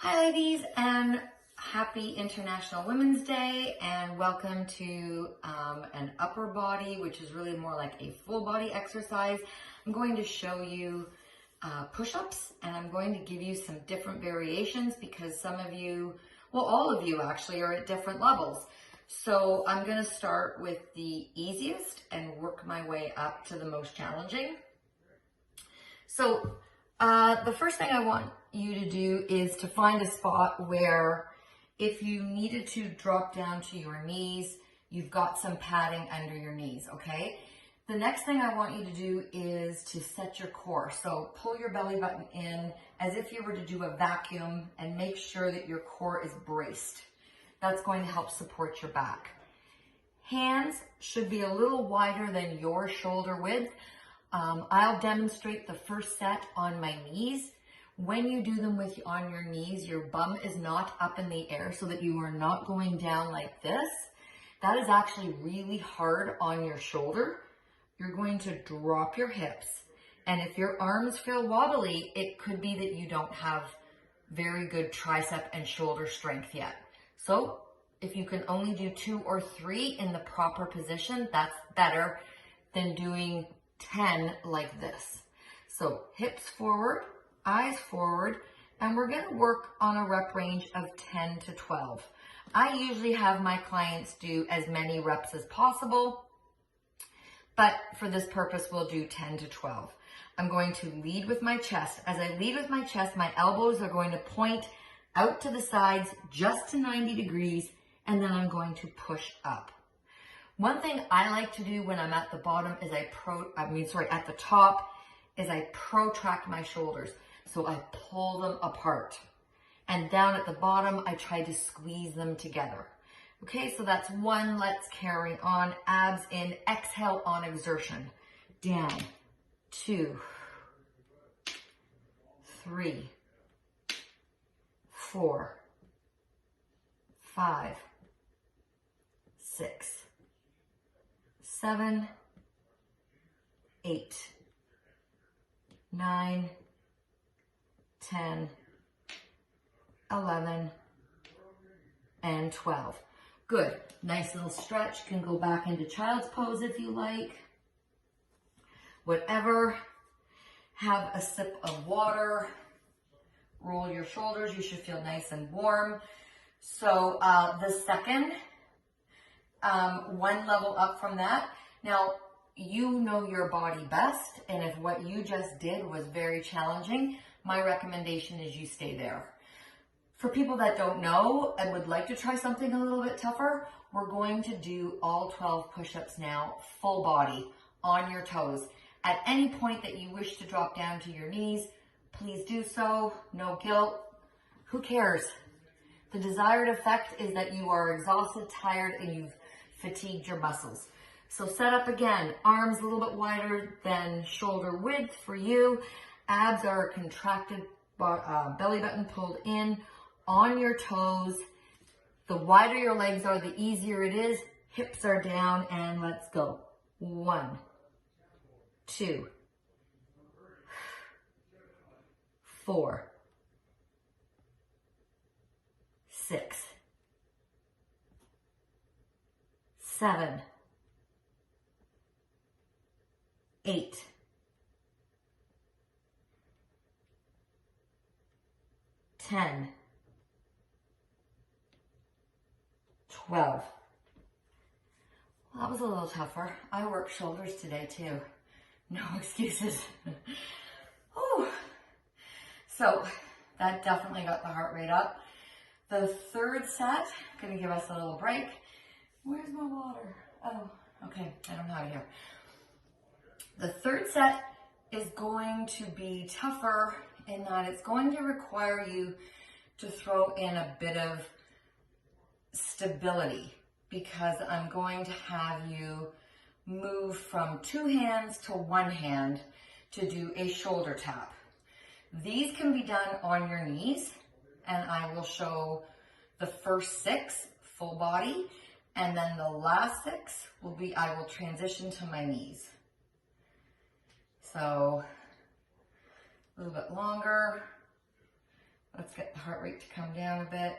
Hi ladies, and happy International Women's Day, and welcome to an upper body, which is really more like a full body exercise. I'm going to show you push-ups, and I'm going to give you some different variations because some of you, well, all of you actually are at different levels. So I'm going to start with the easiest and work my way up to the most challenging. So the first thing I want you to do is to find a spot where if you needed to drop down to your knees, you've got some padding under your knees, okay? The next thing I want you to do is to set your core. So pull your belly button in as if you were to do a vacuum and make sure that your core is braced. That's going to help support your back. Hands should be a little wider than your shoulder width. I'll demonstrate the first set on my knees. When you do them on your knees, your bum is not up in the air so that you are not going down like this. That is actually really hard on your shoulder. You're going to drop your hips. And if your arms feel wobbly, it could be that you don't have very good tricep and shoulder strength yet. So if you can only do 2 or 3 in the proper position, that's better than doing 10 like this. So hips forward, eyes forward, and we're going to work on a rep range of 10 to 12. I usually have my clients do as many reps as possible, but for this purpose, we'll do 10 to 12. I'm going to lead with my chest. As I lead with my chest, my elbows are going to point out to the sides just to 90 degrees, and then I'm going to push up. One thing I like to do when I'm at the bottom is at the top, is I protract my shoulders. So I pull them apart. And down at the bottom, I try to squeeze them together. Okay, so that's 1. Let's carry on. Abs in, exhale on exertion. Down, 2, 3, 4, 5, 6, 7, 8, 9, 10, 11, and 12. Good. Nice little stretch. You can go back into child's pose if you like. Whatever. Have a sip of water. Roll your shoulders. You should feel nice and warm. So the second, 1 level up from that. Now, you know your body best, and if what you just did was very challenging, my recommendation is you stay there. For people that don't know and would like to try something a little bit tougher, we're going to do all 12 push-ups now, full body, on your toes. At any point that you wish to drop down to your knees, please do so, no guilt. Who cares? The desired effect is that you are exhausted, tired, and you've fatigued your muscles. So set up again, arms a little bit wider than shoulder width for you. Abs are contracted, belly button pulled in, on your toes. The wider your legs are, the easier it is. Hips are down, and let's go. 1, 2, 4, 6, 7, 8, 10, 12. Well, that was a little tougher. I worked shoulders today too. No excuses. Whew. So that definitely got the heart rate up. The third set, gonna give us a little break. Where's my water? Oh, okay, I don't have it here. The third set is going to be tougher in that it's going to require you to throw in a bit of stability, because I'm going to have you move from 2 hands to 1 hand to do a shoulder tap. These can be done on your knees, and I will show the first 6 full body, and then the last 6 will be, I will transition to my knees. So a little bit longer, Let's get the heart rate to come down a bit.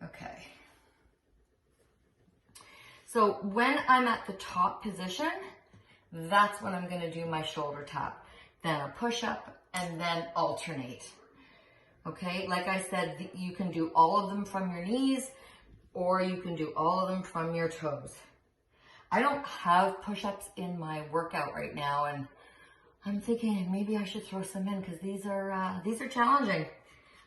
Okay. So when I'm at the top position, that's when I'm gonna do my shoulder tap, then a push up, and then alternate. Okay, like I said, you can do all of them from your knees, or you can do all of them from your toes. I don't have push-ups in my workout right now, and I'm thinking maybe I should throw some in because these are challenging.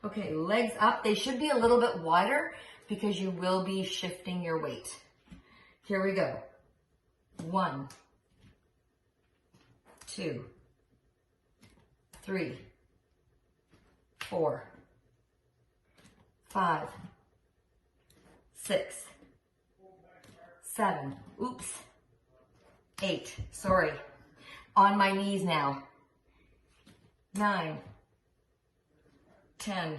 Okay, legs up. They should be a little bit wider because you will be shifting your weight. Here we go. 1, 2, 3, 4, 5, 6, 7, oops, 8, sorry. On my knees now. 9, 10.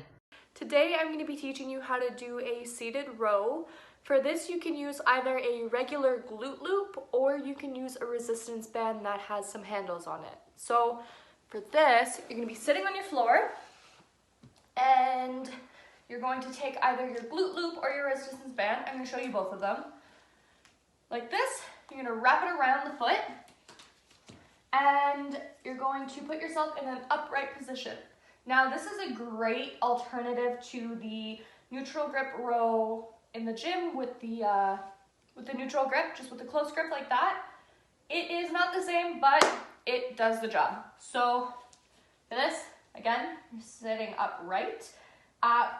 Today I'm going to be teaching you how to do a seated row. For this you can use either a regular glute loop or you can use a resistance band that has some handles on it. So for this, you're going to be sitting on your floor and you're going to take either your glute loop or your resistance band. I'm going to show you both of them. Like this, you're going to wrap it around the foot and you're going to put yourself in an upright position. Now this is a great alternative to the neutral grip row in the gym with the neutral grip, just with the close grip like that. It is not the same, but it does the job. So for this, again, you're sitting upright.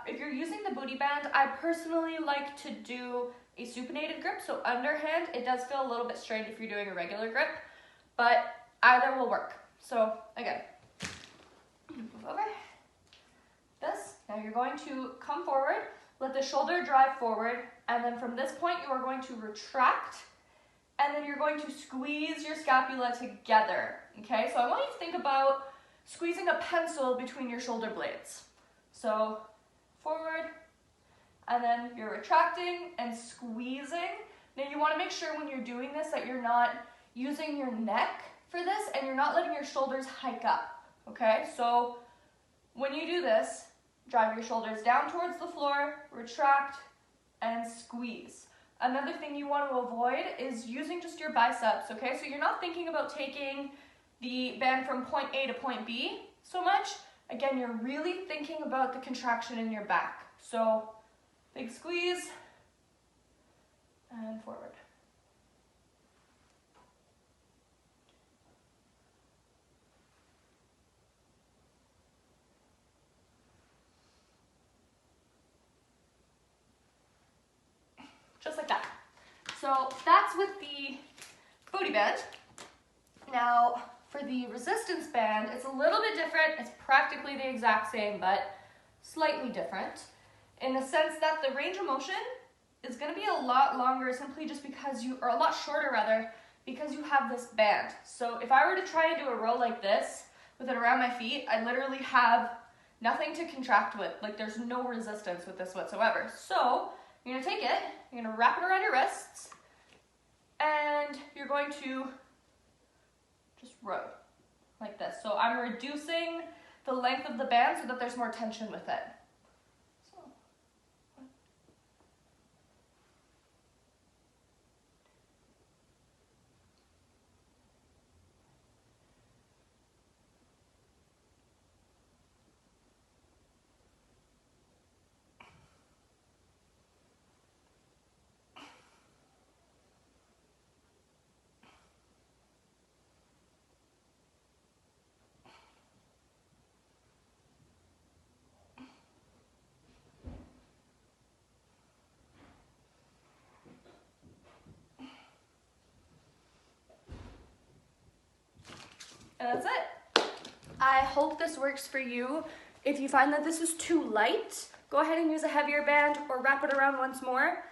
If you're using the booty band, I personally like to do a supinated grip, so underhand. It does feel a little bit strained if you're doing a regular grip, but either will work. So again, move over. This, now you're going to come forward, let the shoulder drive forward, and then from this point you are going to retract, and then you're going to squeeze your scapula together, okay? So I want you to think about squeezing a pencil between your shoulder blades. So forward, and then you're retracting and squeezing. Now you want to make sure when you're doing this that you're not using your neck for this and you're not letting your shoulders hike up, okay? So when you do this, drive your shoulders down towards the floor, retract, and squeeze. Another thing you want to avoid is using just your biceps, okay? So you're not thinking about taking the band from point A to point B so much. Again, you're really thinking about the contraction in your back. So big squeeze and forward. Just like that. So that's with the booty band. Now for the resistance band, it's a little bit different. It's practically the exact same, but slightly different in the sense that the range of motion is going to be a lot longer simply just because or a lot shorter rather, because you have this band. So if I were to try and do a row like this with it around my feet, I literally have nothing to contract with. Like there's no resistance with this whatsoever. So you're going to take it, you're going to wrap it around your wrists, and you're going to just row like this. So I'm reducing the length of the band so that there's more tension with it. So, and that's it. I hope this works for you. If you find that this is too light, go ahead and use a heavier band or wrap it around once more.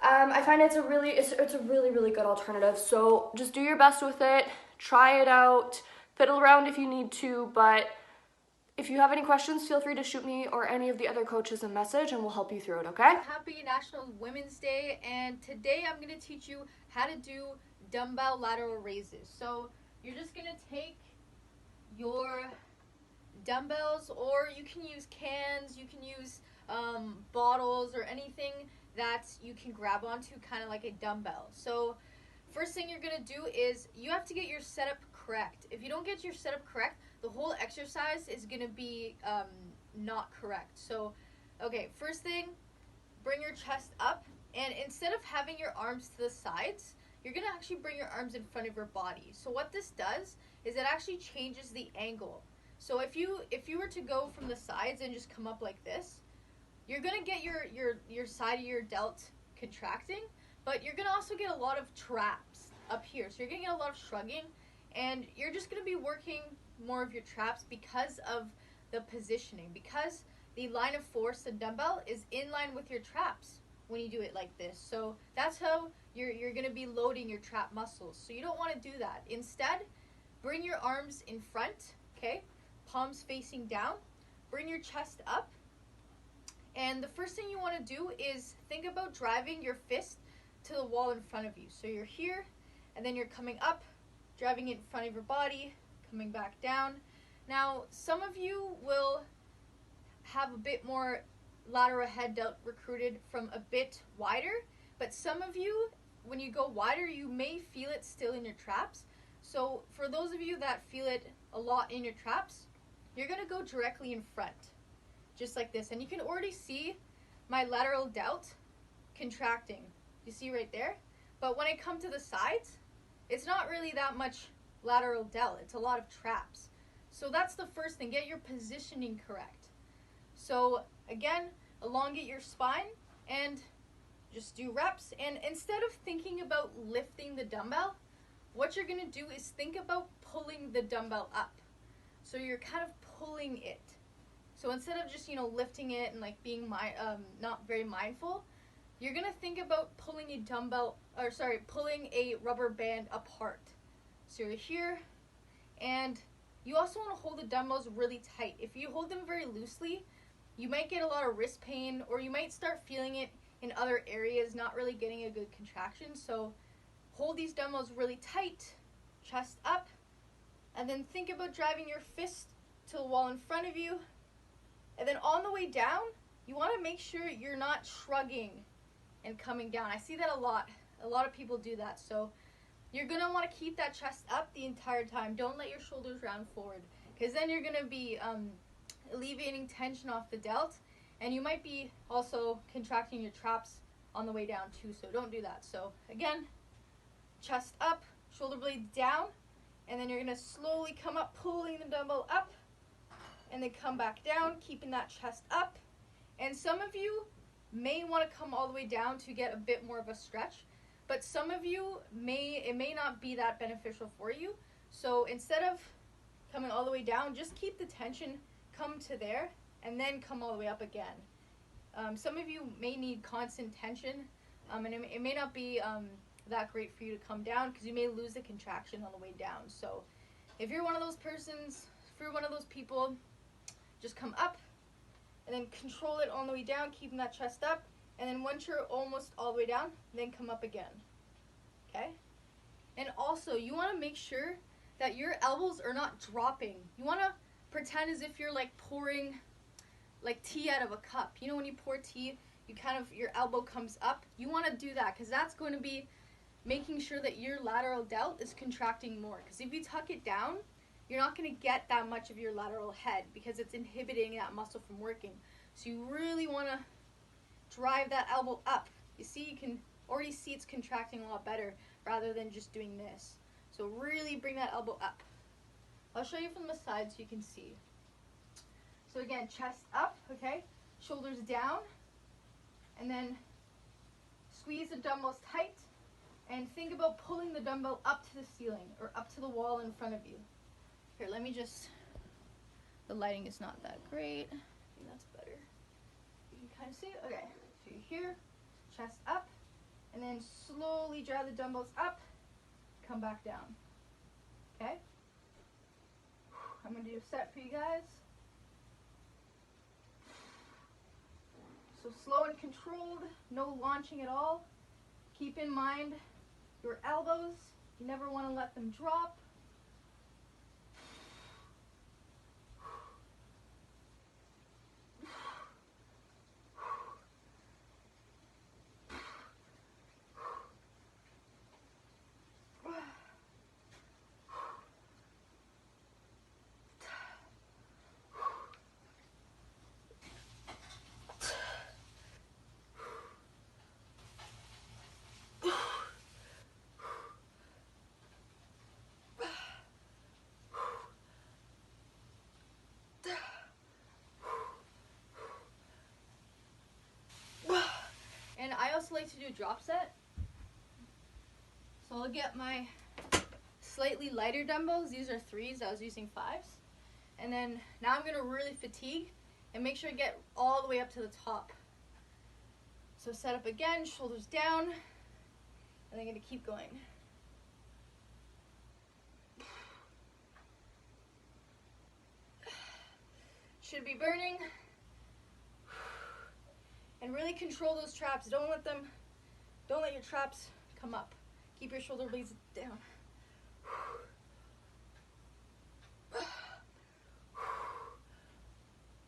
I find it's a really good alternative. So just do your best with it. Try it out. Fiddle around if you need to, but if you have any questions, feel free to shoot me or any of the other coaches a message and we'll help you through it, okay? Happy National Women's Day, and today I'm going to teach you how to do dumbbell lateral raises. So you're just going to take your dumbbells, or you can use cans, you can use bottles, or anything that you can grab onto, kind of like a dumbbell. So first thing you're going to do is you have to get your setup correct. If you don't get your setup correct, the whole exercise is going to be not correct. So, okay, first thing, bring your chest up, and instead of having your arms to the sides, you're going to actually bring your arms in front of your body. So what this does is it actually changes the angle. So if you were to go from the sides and just come up like this, you're going to get your side of your delt contracting, but you're going to also get a lot of traps up here. So you're going to get a lot of shrugging, and you're just going to be working more of your traps because of the positioning, because the line of force, the dumbbell, is in line with your traps when you do it like this. So that's how you're going to be loading your trap muscles. So you don't want to do that. Instead, bring your arms in front, okay? Palms facing down. Bring your chest up. And the first thing you want to do is think about driving your fist to the wall in front of you. So you're here, and then you're coming up, driving it in front of your body, coming back down. Now, some of you will have a bit more lateral head delt recruited from a bit wider, but some of you, when you go wider, you may feel it still in your traps. So for those of you that feel it a lot in your traps, you're going to go directly in front, just like this. And you can already see my lateral delt contracting. You see right there? But when I come to the sides, it's not really that much lateral delt. It's a lot of traps. So that's the first thing. Get your positioning correct. So again, elongate your spine and just do reps. And instead of thinking about lifting the dumbbell, what you're going to do is think about pulling the dumbbell up. So you're kind of pulling it. So instead of just, lifting it and like being not very mindful, you're going to think about pulling pulling a rubber band apart. So you're here, and you also want to hold the dumbbells really tight. If you hold them very loosely, you might get a lot of wrist pain, or you might start feeling it in other areas, not really getting a good contraction. So hold these dumbbells really tight, chest up, and then think about driving your fist to the wall in front of you. And then on the way down, you want to make sure you're not shrugging and coming down. I see that a lot. A lot of people do that. So you're going to want to keep that chest up the entire time. Don't let your shoulders round forward, because then you're going to be alleviating tension off the delt, and you might be also contracting your traps on the way down too. So don't do that. So again, chest up, shoulder blades down, and then you're going to slowly come up, pulling the dumbbell up, and then come back down, keeping that chest up. And some of you may want to come all the way down to get a bit more of a stretch, but some of you it may not be that beneficial for you. So instead of coming all the way down, just keep the tension, come to there, and then come all the way up again. Some of you may need constant tension, and it may not be that great for you to come down, because you may lose the contraction on the way down. So if you're one of those persons, if you're one of those people, just come up and then control it on the way down, keeping that chest up. And then once you're almost all the way down, then come up again. Okay? And also, you want to make sure that your elbows are not dropping. You want to pretend as if you're like pouring like tea out of a cup. You know, when you pour tea, your elbow comes up. You want to do that, because that's going to be making sure that your lateral delt is contracting more. Because if you tuck it down, you're not going to get that much of your lateral head, because it's inhibiting that muscle from working. So you really want to drive that elbow up. You see, you can already see it's contracting a lot better rather than just doing this. So really bring that elbow up. I'll show you from the side so you can see. So again, chest up, okay? Shoulders down. And then squeeze the dumbbells tight. And think about pulling the dumbbell up to the ceiling, or up to the wall in front of you. Here, let me just, the lighting is not that great. I think that's better. You can kind of see it. Okay, so you're here, chest up, and then slowly drive the dumbbells up, come back down. Okay? I'm going to do a set for you guys. So slow and controlled, no launching at all. Keep in mind your elbows. You never want to let them drop. also like to do a drop set. So I'll get my slightly lighter dumbbells. These are 3s. I was using 5s. And then now I'm going to really fatigue and make sure I get all the way up to the top. So set up again, shoulders down, and I'm going to keep going. Should be burning. And really control those traps. Don't let your traps come up. Keep your shoulder blades down.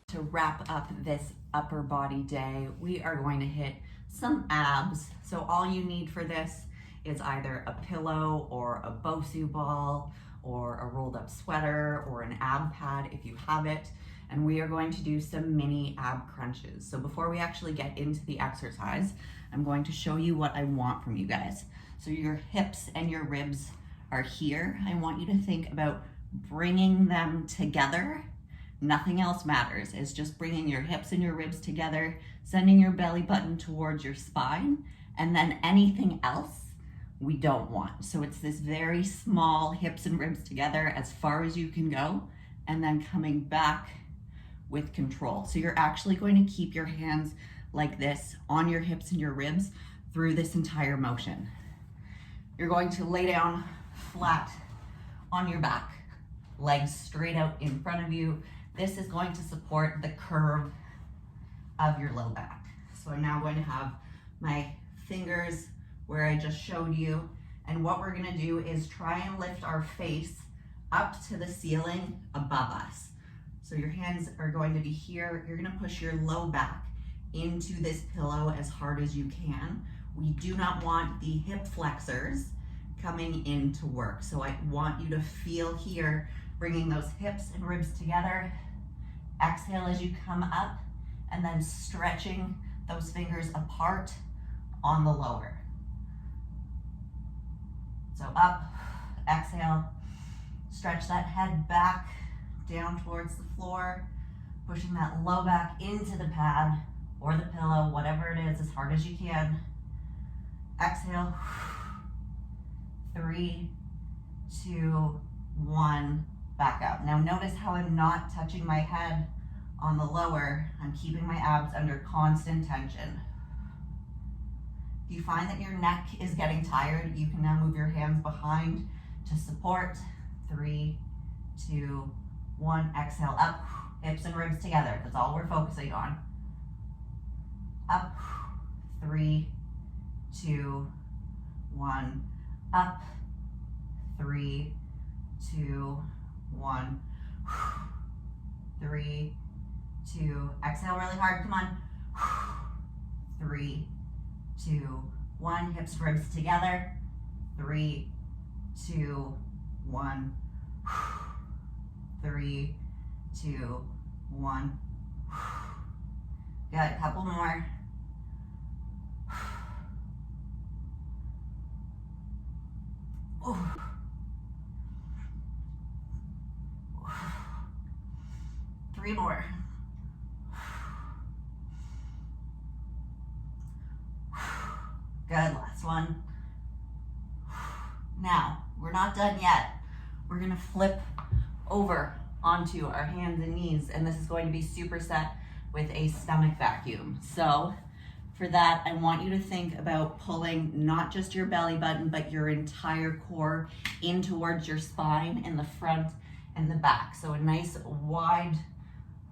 To wrap up this upper body day, we are going to hit some abs. So all you need for this is either a pillow or a Bosu ball or a rolled up sweater or an ab pad if you have it. And we are going to do some mini ab crunches. So before we actually get into the exercise, I'm going to show you what I want from you guys. So your hips and your ribs are here. I want you to think about bringing them together. Nothing else matters. It's just bringing your hips and your ribs together, sending your belly button towards your spine, and then anything else we don't want. So it's this very small hips and ribs together as far as you can go, and then coming back with control. So you're actually going to keep your hands like this on your hips and your ribs through this entire motion. You're going to lay down flat on your back, legs straight out in front of you. This is going to support the curve of your low back. So I'm now going to have my fingers where I just showed you. And what we're gonna do is try and lift our face up to the ceiling above us. So your hands are going to be here. You're gonna push your low back into this pillow as hard as you can. We do not want the hip flexors coming into work. So I want you to feel here, bringing those hips and ribs together. Exhale as you come up, and then stretching those fingers apart on the lower. So up, exhale, stretch that head back down towards the floor, pushing that low back into the pad or the pillow, whatever it is, as hard as you can. Exhale, 3, 2, 1, back up. Now notice how I'm not touching my head on the lower. I'm keeping my abs under constant tension. If you find that your neck is getting tired, you can now move your hands behind to support. 3, 2, 1, exhale, up, hips and ribs together. That's all we're focusing on. Up, 3, 2, 1, up, 3, 2, 1, 3, 2, exhale really hard, come on. 3, 2, 1, hips, ribs together. 3, 2, 1, 3, 2, 1. Got a couple more. Ooh. 3 more. Good, last one. Now, we're not done yet. We're gonna flip over onto our hands and knees, and this is going to be superset with a stomach vacuum. So for that, I want you to think about pulling not just your belly button, but your entire core in towards your spine in the front and the back. So a nice wide,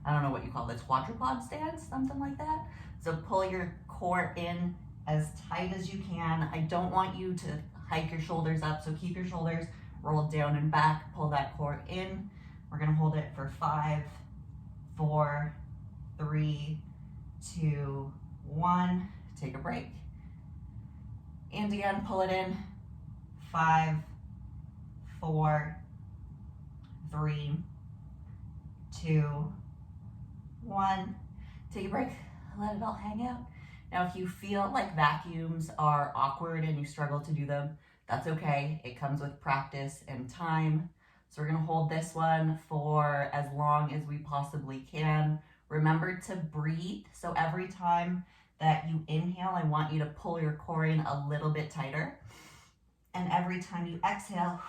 I don't know what you call this, quadrupod stance, something like that. So pull your core in as tight as you can. I don't want you to hike your shoulders up, so keep your shoulders rolled down and back, pull that core in. We're gonna hold it for 5, 4, 3, 2, 1. Take a break. And again, pull it in. 5, 4, 3, 2, 1. Take a break, let it all hang out. Now, if you feel like vacuums are awkward and you struggle to do them, that's okay. It comes with practice and time. So we're gonna hold this one for as long as we possibly can. Remember to breathe. So every time that you inhale, I want you to pull your core in a little bit tighter. And every time you exhale,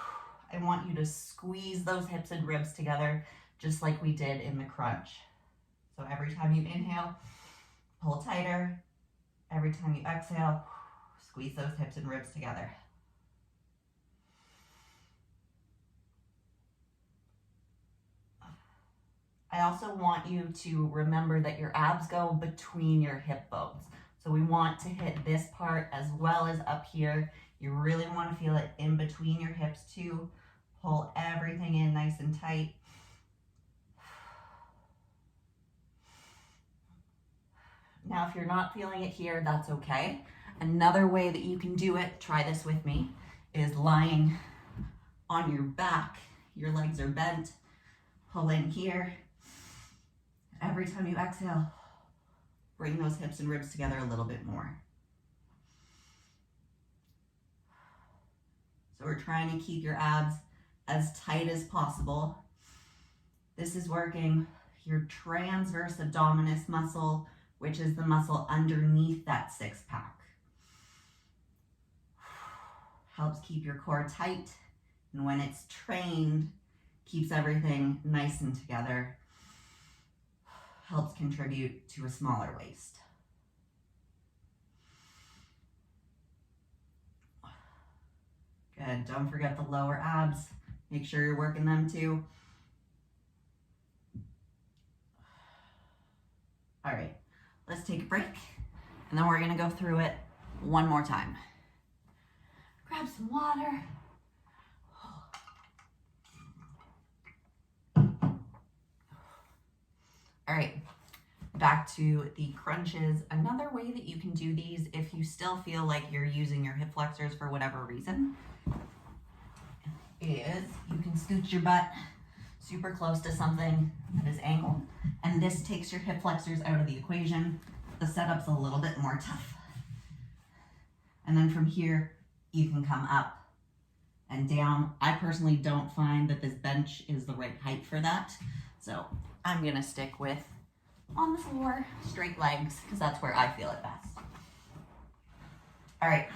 I want you to squeeze those hips and ribs together, just like we did in the crunch. So every time you inhale, pull tighter. Every time you exhale, squeeze those hips and ribs together. I also want you to remember that your abs go between your hip bones. So we want to hit this part as well as up here. You really want to feel it in between your hips too. Pull everything in nice and tight. Now, if you're not feeling it here, that's okay. Another way that you can do it, try this with me, is lying on your back. Your legs are bent. Pull in here. Every time you exhale, bring those hips and ribs together a little bit more. So we're trying to keep your abs as tight as possible. This is working your transverse abdominis muscle, which is the muscle underneath that six pack. Helps keep your core tight, and when it's trained, keeps everything nice and together. Helps contribute to a smaller waist. Good, don't forget the lower abs. Make sure you're working them too. All right, let's take a break, and then we're gonna go through it one more time. Grab some water. All right, back to the crunches. Another way that you can do these if you still feel like you're using your hip flexors for whatever reason is you can scoot your butt super close to something that is angled, and this takes your hip flexors out of the equation. The setup's a little bit more tough. And then from here, you can come up and down. I personally don't find that this bench is the right height for that, so I'm gonna stick with on the floor, straight legs, because that's where I feel it best. All right.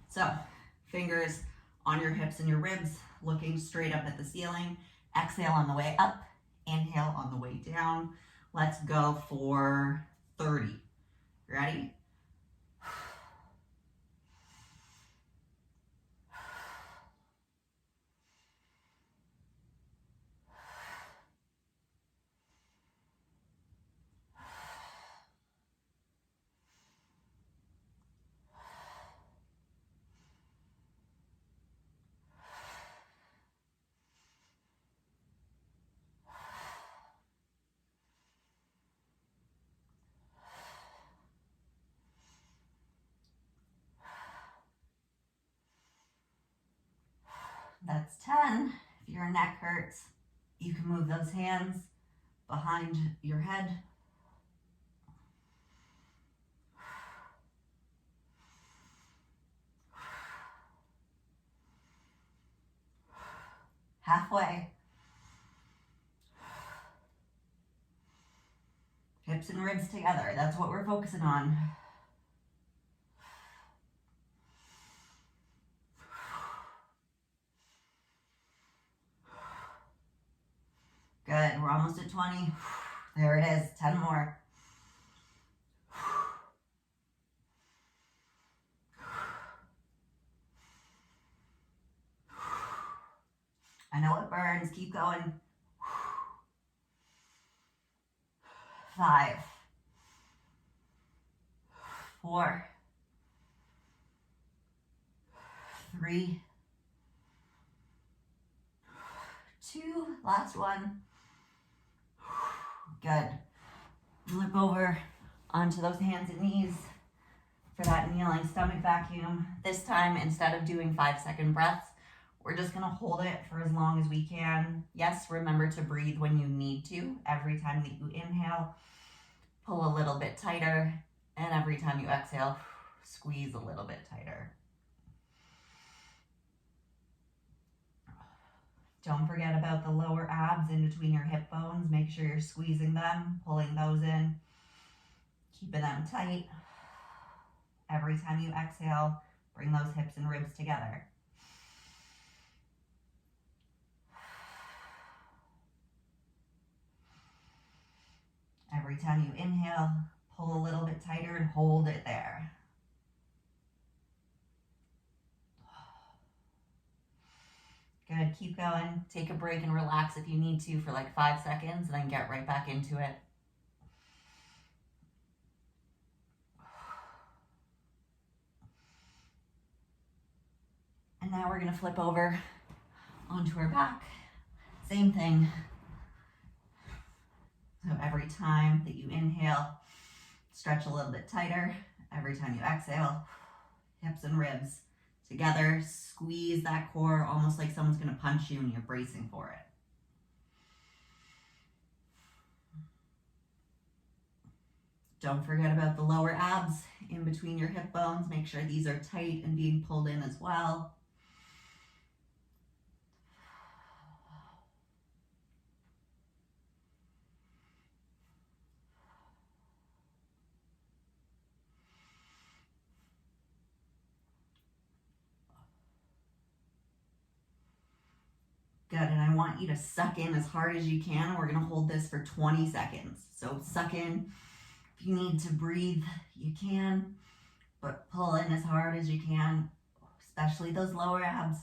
So, fingers on your hips and your ribs, looking straight up at the ceiling. Exhale on the way up, inhale on the way down. Let's go for 30. Ready? That's 10. If your neck hurts, you can move those hands behind your head. Halfway. Hips and ribs together. That's what we're focusing on. Good, we're almost at 20. There it is, 10 more. I know it burns, keep going. 5, 4, 3, 2, last one. Good. Flip over onto those hands and knees for that kneeling stomach vacuum. This time, instead of doing 5-second breaths, we're just gonna hold it for as long as we can. Yes, remember to breathe when you need to. Every time that you inhale, pull a little bit tighter, and every time you exhale, squeeze a little bit tighter. Don't forget about the lower abs in between your hip bones. Make sure you're squeezing them, pulling those in. Keeping them tight. Every time you exhale, bring those hips and ribs together. Every time you inhale, pull a little bit tighter and hold it there. Good, keep going. Take a break and relax if you need to for like 5 seconds, and then get right back into it. And now we're gonna flip over onto our back. Same thing. So every time that you inhale, stretch a little bit tighter. Every time you exhale, hips and ribs together. Squeeze that core almost like someone's gonna punch you and you're bracing for it. Don't forget about the lower abs in between your hip bones. Make sure these are tight and being pulled in as well. Good, and I want you to suck in as hard as you can. We're gonna hold this for 20 seconds. So suck in. If you need to breathe, you can, but pull in as hard as you can, especially those lower abs.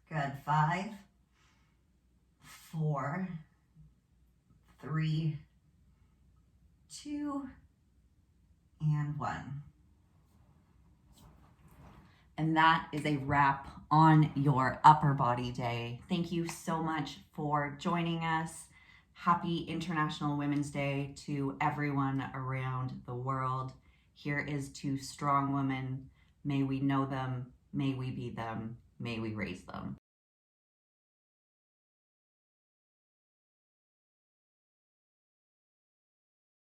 Good, 5, 4, 3, 2, and 1. And that is a wrap on your upper body day. Thank you so much for joining us. Happy International Women's Day to everyone around the world. Here is to strong women. May we know them, may we be them, may we raise them.